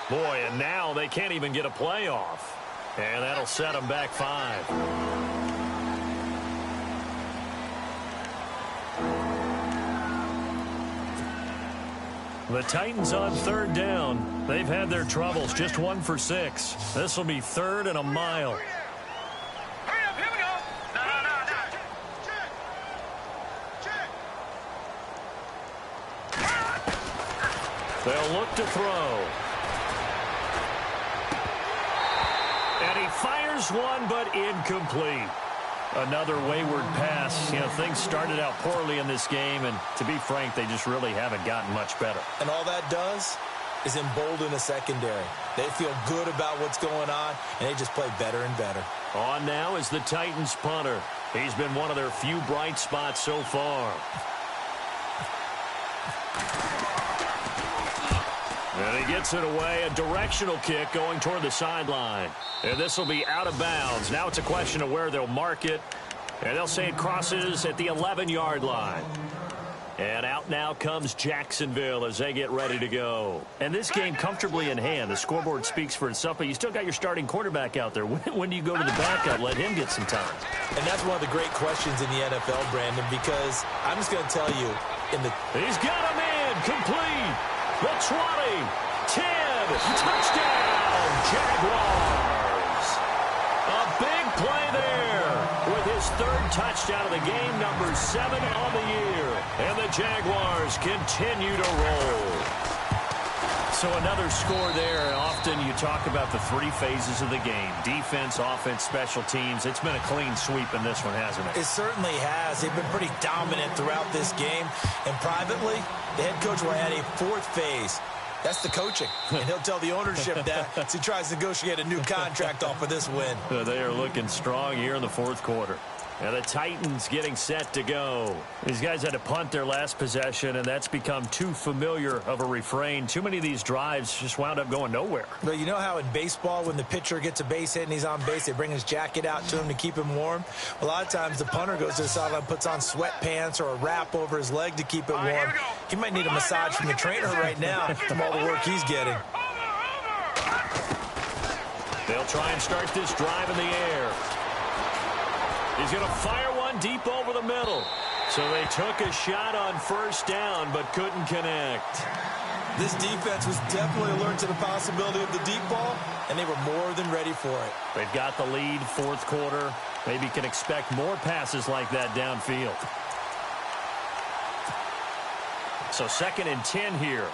Speaker 2: Boy, and now they can't even get a play off. And that'll set them back 5. The Titans on 3rd down. They've had their troubles, just 1 for 6. This will be 3rd and a mile.
Speaker 5: Hurry up, here we go. No.
Speaker 2: They'll look to throw. And he fires one, but incomplete. Another wayward pass. You know, things started out poorly in this game, and to be frank, they just really haven't gotten much better.
Speaker 3: And all that does is embolden a secondary. They feel good about what's going on, and they just play better and better.
Speaker 2: On now is the Titans punter. He's been one of their few bright spots so far. And he gets it away. A directional kick going toward the sideline. And this will be out of bounds. Now it's a question of where they'll mark it. And they'll say it crosses at the 11-yard line. And out now comes Jacksonville as they get ready to go. And this game comfortably in hand. The scoreboard speaks for itself, but you still got your starting quarterback out there. When do you go to the backup? Let him get some time.
Speaker 3: And that's one of the great questions in the NFL, Brandon, because I'm just going to tell you,
Speaker 2: he's got him in, complete. The 20, 10, touchdown, Jaguars. A big play there with his 3rd touchdown of the game, number 7 on the year. And the Jaguars continue to roll. So another score there. Often you talk about the 3 phases of the game. Defense, offense, special teams. It's been a clean sweep in this one, hasn't it?
Speaker 3: It certainly has. They've been pretty dominant throughout this game. And privately, the head coach will add a 4th phase. That's the coaching. And he'll tell the ownership that as he tries to negotiate a new contract off of this win.
Speaker 2: They are looking strong here in the 4th quarter. And the Titans getting set to go. These guys had to punt their last possession, and that's become too familiar of a refrain. Too many of these drives just wound up going nowhere.
Speaker 3: But you know how in baseball, when the pitcher gets a base hit and he's on base, they bring his jacket out to him to keep him warm? A lot of times the punter goes to the sideline, puts on sweatpants or a wrap over his leg to keep it warm. He might need a massage from the trainer right now from all the work he's getting.
Speaker 2: They'll try and start this drive in the air. He's going to fire one deep over the middle. So they took a shot on 1st down, but couldn't connect.
Speaker 3: This defense was definitely alert to the possibility of the deep ball, and they were more than ready for it.
Speaker 2: They've got the lead, 4th quarter. Maybe can expect more passes like that downfield. So 2nd and 10 here.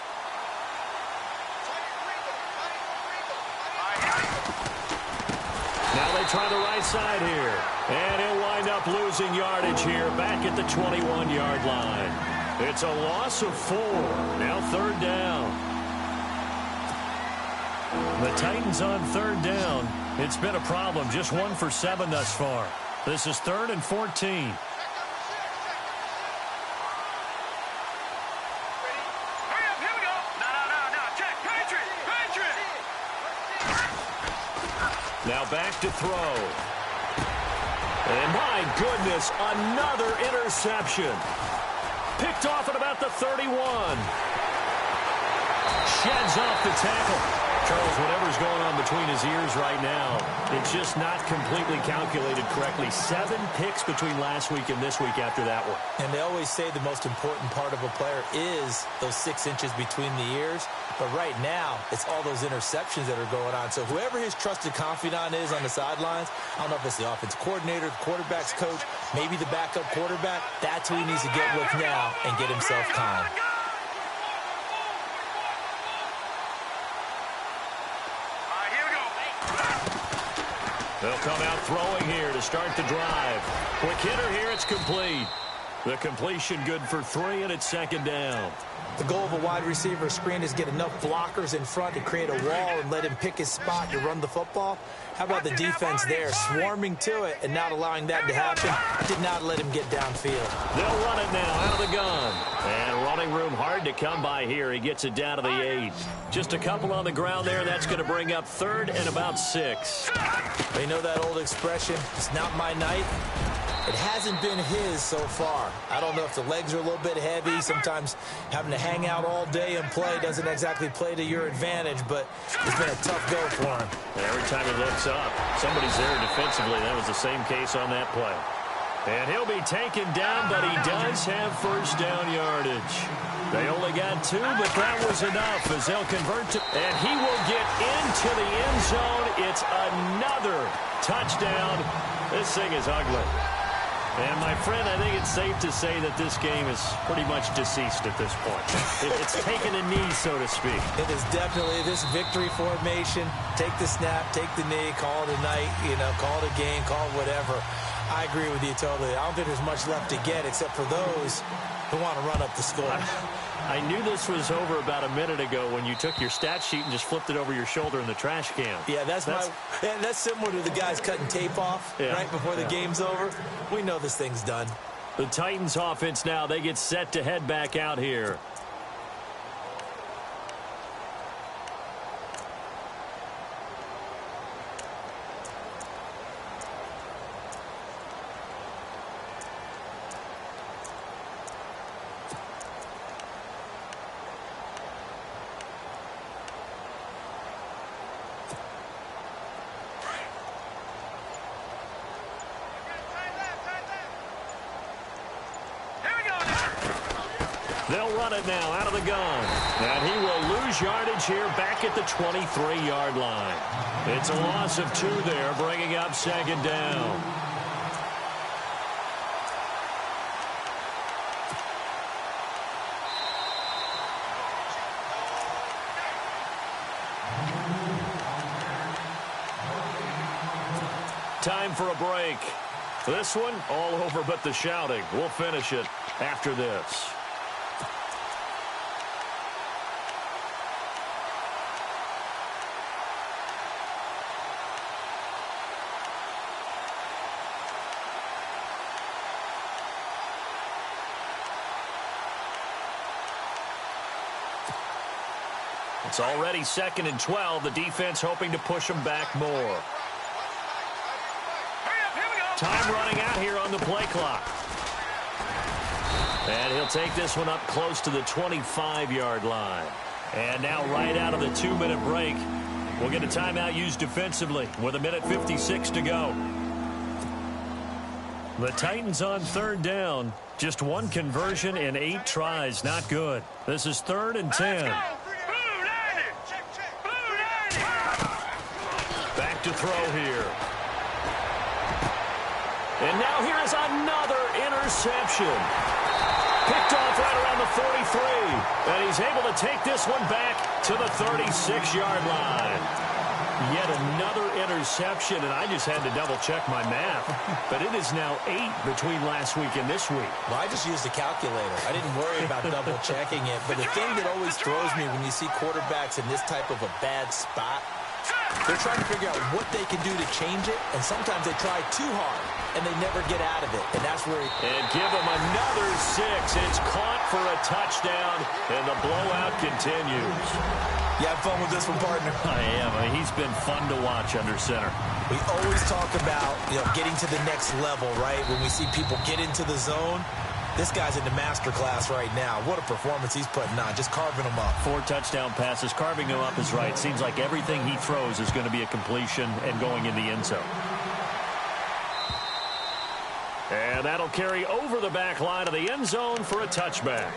Speaker 2: Now they try the right side here. And he'll wind up losing yardage here back at the 21-yard line. It's a loss of 4. Now 3rd down. The Titans on 3rd down. It's been a problem. Just 1 for 7 thus far. This is 3rd and 14. Now back to throw. And my goodness, another interception. Picked off at about the 31. Sheds off the tackle. Charles, whatever's going on between his ears right now, it's just not completely calculated correctly. 7 picks between last week and this week after that one.
Speaker 3: And they always say the most important part of a player is those 6 inches between the ears. But right now, it's all those interceptions that are going on. So whoever his trusted confidant is on the sidelines, I don't know if it's the offense coordinator, the quarterback's coach, maybe the backup quarterback, that's who he needs to get with now and get himself calm.
Speaker 2: They'll come out throwing here to start the drive. Quick hitter here, it's complete. The completion good for 3, and it's second down.
Speaker 3: The goal of a wide receiver screen is get enough blockers in front to create a wall and let him pick his spot to run the football. How about the defense there, swarming to it and not allowing that to happen? Did not let him get downfield.
Speaker 2: They'll run it now out of the gun. And running room hard to come by here. He gets it down to the 8. Just a couple on the ground there. That's going to bring up 3rd and about 6.
Speaker 3: They know that old expression, it's not my night. It hasn't been his so far. I don't know if the legs are a little bit heavy. Sometimes having to hang out all day and play doesn't exactly play to your advantage, but it's been a tough go for him.
Speaker 2: Every time he looks up, somebody's there defensively. That was the same case on that play. And he'll be taken down, but he does have first down yardage. They only got 2, but that was enough as they'll convert to, and he will get into the end zone. It's another touchdown. This thing is ugly. And, my friend, I think it's safe to say that this game is pretty much deceased at this point. It's taken a knee, so to speak.
Speaker 3: It is definitely this victory formation. Take the snap, take the knee, call it a night, call it a game, call it whatever. I agree with you totally. I don't think there's much left to get except for those who want to run up the score.
Speaker 2: I knew this was over about a minute ago when you took your stat sheet and just flipped it over your shoulder in the trash can.
Speaker 3: Yeah, that's similar to the guys cutting tape off right before the game's over. We know this thing's done.
Speaker 2: The Titans offense now, they get set to head back out here. They'll run it now out of the gun. And he will lose yardage here back at the 23-yard line. It's a loss of 2 there, bringing up second down. Time for a break. This one, all over but the shouting. We'll finish it after this. It's already 2nd and 12. The defense hoping to push them back more. Time running out here on the play clock. And he'll take this one up close to the 25-yard line. And now right out of the 2-minute break, we'll get a timeout used defensively with 1:56 to go. The Titans on 3rd down. Just 1 conversion in 8 tries. Not good. This is 3rd and 10. Back to throw here. And now here is another interception. Picked off right around the 43. And he's able to take this one back to the 36-yard line. Yet another interception, and I just had to double-check my math. But it is now 8 between last week and this week.
Speaker 3: Well, I just used a calculator. I didn't worry about double-checking it. But the thing that always throws me when you see quarterbacks in this type of a bad spot, they're trying to figure out what they can do to change it, and sometimes they try too hard, and they never get out of it, and that's where
Speaker 2: And give him another 6. It's caught for a touchdown, and the blowout continues.
Speaker 3: You have fun with this one, partner?
Speaker 2: I am. He's been fun to watch under center.
Speaker 3: We always talk about, getting to the next level, right? When we see people get into the zone, This guy's in the master class right now. What a performance he's putting on, just carving them up.
Speaker 2: 4 touchdown passes. Carving him up is right. Seems like everything he throws is going to be a completion and going in the end zone. And that'll carry over the back line of the end zone for a touchback.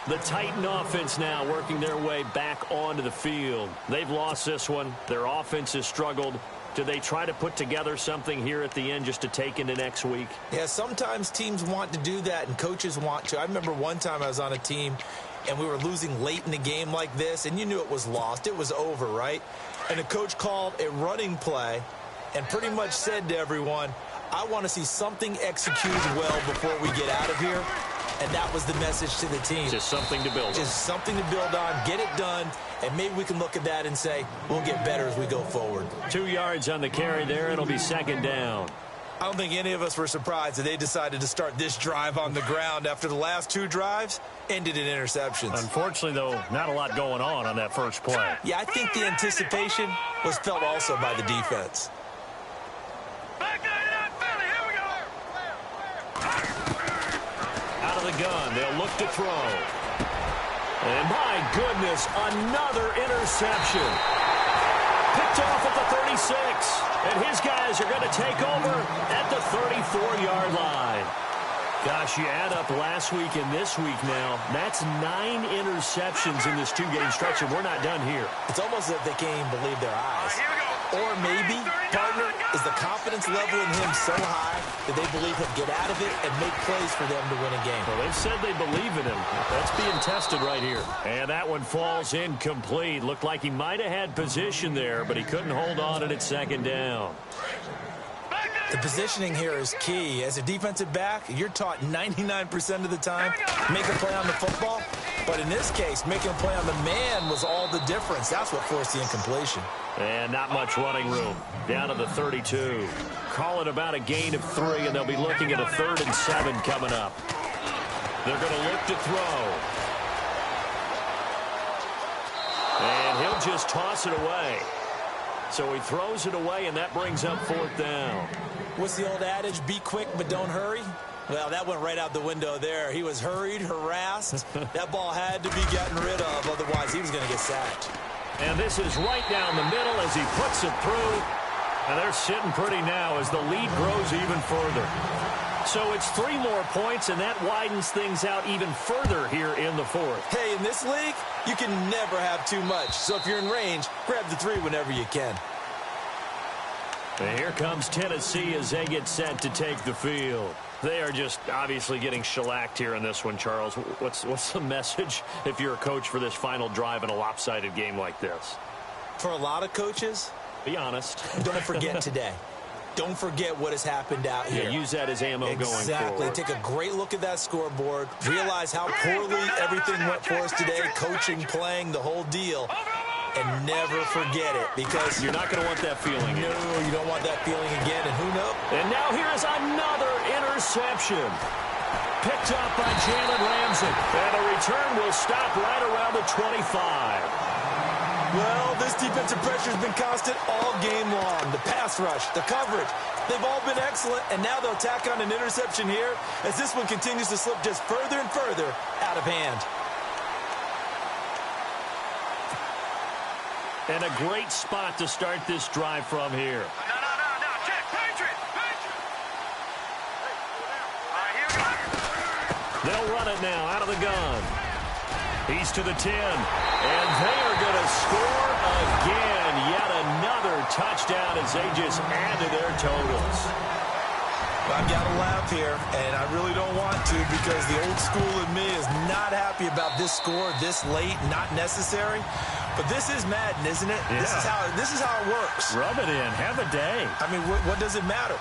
Speaker 2: The Titan offense now working their way back onto the field. They've lost this one. Their offense has struggled. Do they try to put together something here at the end just to take into next week?
Speaker 3: Yeah, sometimes teams want to do that and coaches want to. I remember one time I was on a team and we were losing late in the game like this, and you knew it was lost. It was over, right? And the coach called a running play and pretty much said to everyone, I want to see something executed well before we get out of here. And that was the message to the team.
Speaker 2: Just something to build on.
Speaker 3: Just something to build on, get it done, and maybe we can look at that and say, we'll get better as we go forward.
Speaker 2: 2 yards on the carry there. It'll be second down.
Speaker 3: I don't think any of us were surprised that they decided to start this drive on the ground after the last 2 drives ended in interceptions.
Speaker 2: Unfortunately, though, not a lot going on that first play.
Speaker 3: Yeah, I think the anticipation was felt also by the defense.
Speaker 2: Out of the gun, they'll look to throw. And my goodness, another interception. Picked off at the 36. And his guys are going to take over at the 34-yard line. Gosh, you add up last week and this week now. That's 9 interceptions in this 2-game stretch, and we're not done here.
Speaker 3: It's almost as if they can't even believe their eyes. Or maybe, partner, is the confidence level in him so high that they believe he'll get out of it and make plays for them to win a game.
Speaker 2: Well, they've said they believe in him. That's being tested right here. And that one falls incomplete. Looked like he might have had position there, but he couldn't hold on at second down.
Speaker 3: The positioning here is key. As a defensive back, you're taught 99% of the time, make a play on the football. But in this case, making a play on the man was all the difference. That's what forced the incompletion.
Speaker 2: And not much running room. Down to the 32. Call it about a gain of 3, and they'll be looking at a 3rd and 7 coming up. They're going to look to throw. And he'll just toss it away. So he throws it away, and that brings up 4th down.
Speaker 3: What's the old adage, be quick but don't hurry? Well, that went right out the window there. He was hurried, harassed. That ball had to be gotten rid of, otherwise he was going to get sacked.
Speaker 2: And this is right down the middle as he puts it through. And they're sitting pretty now as the lead grows even further. So it's 3 more points, and that widens things out even further here in the 4th.
Speaker 3: Hey, in this league, you can never have too much. So if you're in range, grab the 3 whenever you can.
Speaker 2: And here comes Tennessee as they get set to take the field. They are just obviously getting shellacked here in this one, Charles. What's the message if you're a coach for this final drive in a lopsided game like this?
Speaker 3: For a lot of coaches,
Speaker 2: be honest.
Speaker 3: Don't forget today. Don't forget what has happened out here.
Speaker 2: Yeah, use that as ammo going forward.
Speaker 3: Exactly. Take a great look at that scoreboard. Realize how poorly everything went for us today. Coaching, playing, the whole deal. And never forget it, because
Speaker 2: you're not going to want that feeling.
Speaker 3: No, you don't want that feeling again, and who knows?
Speaker 2: And now here's another interception. Picked up by Jalen Ramsey. And a return will stop right around the 25.
Speaker 3: Well, this defensive pressure has been constant all game long. The pass rush, the coverage, they've all been excellent, and now they'll tack on an interception here as this one continues to slip just further and further out of hand.
Speaker 2: And a great spot to start this drive from here.
Speaker 5: No. Check. Patriot. All right, here we go.
Speaker 2: They'll run it now out of the gun. He's to the 10. And they are going to score again. Yet another touchdown as they just add to their totals.
Speaker 3: I've got to laugh here, and I really don't want to, because the old school in me is not happy about this score this late, not necessary. But this is Madden, isn't it?
Speaker 2: Yeah.
Speaker 3: This is how it works.
Speaker 2: Rub it in. Have a day.
Speaker 3: I mean, what does it matter?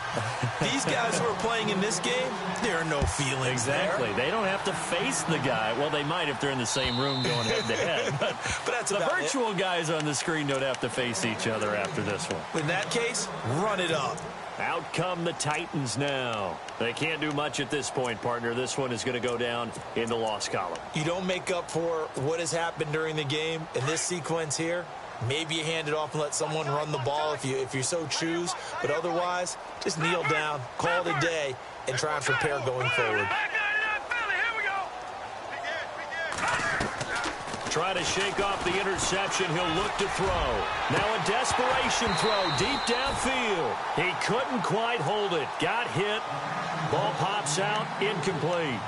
Speaker 3: These guys who are playing in this game, there are no feelings
Speaker 2: Exactly.
Speaker 3: there.
Speaker 2: They don't have to face the guy. Well, they might if they're in the same room going head-to-head. But
Speaker 3: that's
Speaker 2: the
Speaker 3: about
Speaker 2: virtual guys on the screen don't have to face each other after this one.
Speaker 3: In that case, run it up.
Speaker 2: Out come the Titans now. They can't do much at this point, partner. This one is going to go down in the loss column.
Speaker 3: You don't make up for what has happened during the game in this sequence here. Maybe you hand it off and let someone run the ball if you so choose. But otherwise, just kneel down, call it a day, and try and prepare going forward.
Speaker 2: Try to shake off the interception. He'll look to throw. Now a desperation throw deep downfield. He couldn't quite hold it. Got hit. Ball pops out. Incomplete.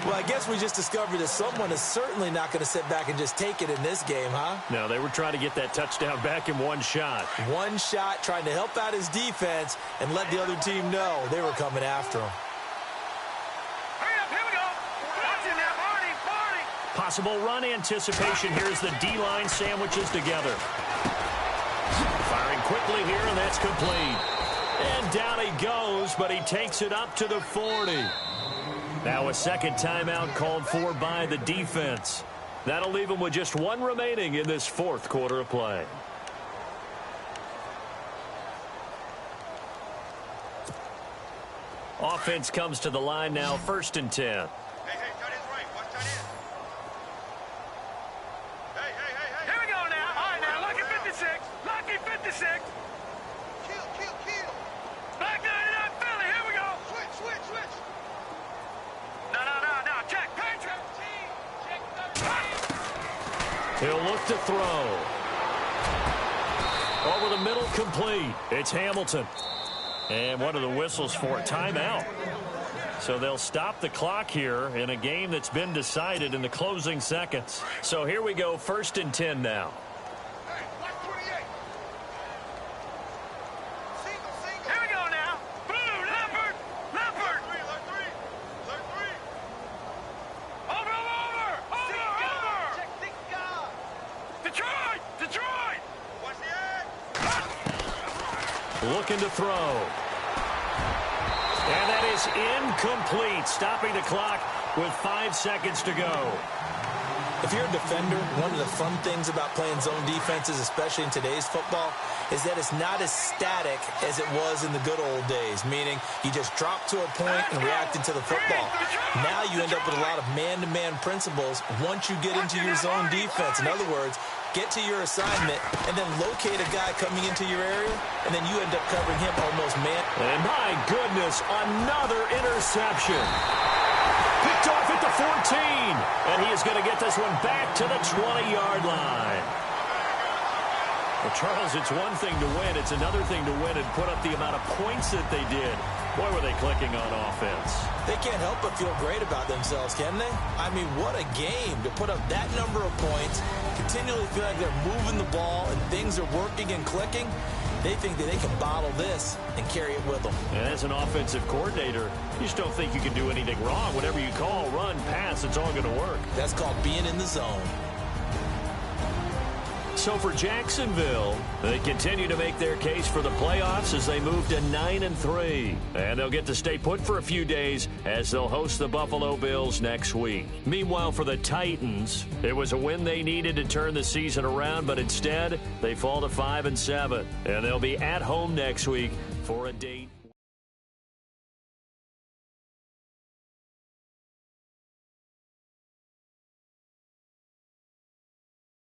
Speaker 3: Well, I guess we just discovered that someone is certainly not going to sit back and just take it in this game, huh?
Speaker 2: No, they were trying to get that touchdown back in one shot.
Speaker 3: One shot, trying to help out his defense and let the other team know they were coming after him.
Speaker 5: Hurry up, here we go. Watch it now, Barney.
Speaker 2: Possible run anticipation. Here's the D-line sandwiches together. Firing quickly here, and that's complete. And down he goes, but he takes it up to the 40. Now a second timeout called for by the defense. That'll leave him with just one remaining in this fourth quarter of play. Offense comes to the line now, 1st and 10.
Speaker 5: Hey, tight end's right. Watch tight end. Hey. Here we go now. All right, now, lucky 56. Lucky 56. Kill. Back 99, Philly. Here we go. Switch. No. Check. Patriot.
Speaker 2: He'll look to throw. Over the middle, complete. It's Hamilton. And what are the whistles for? Timeout. So they'll stop the clock here in a game that's been decided in the closing seconds. So here we go, 1st and 10 now.
Speaker 5: Hey, watch 28. Single. Here we go now. Blue, Leopard. Alert three. Over. Check, Detroit. Watch the edge.
Speaker 2: Looking to throw. And that is incomplete, stopping the clock with 5 seconds to go.
Speaker 3: If you're a defender, one of the fun things about playing zone defenses, especially in today's football, is that it's not as static as it was in the good old days, meaning you just drop to a point and react into the football. Now you end up with a lot of man-to-man principles once you get into your zone defense. In other words, get to your assignment and then locate a guy coming into your area, and then you end up covering him almost man.
Speaker 2: And my goodness, another interception. Picked off at the 14. And he is going to get this one back to the 20-yard line. Well, Charles, it's one thing to win. It's another thing to win and put up the amount of points that they did. Boy, were they clicking on offense.
Speaker 3: They can't help but feel great about themselves, can they? I mean, what a game to put up that number of points, continually feel like they're moving the ball and things are working and clicking. They think that they can bottle this and carry it with them.
Speaker 2: And as an offensive coordinator, you just don't think you can do anything wrong. Whatever you call, run, pass, it's all going to work.
Speaker 3: That's called being in the zone.
Speaker 2: So for Jacksonville, they continue to make their case for the playoffs as they move to 9-3. And they'll get to stay put for a few days as they'll host the Buffalo Bills next week. Meanwhile, for the Titans, it was a win they needed to turn the season around, but instead they fall to 5-7. And they'll be at home next week for a date.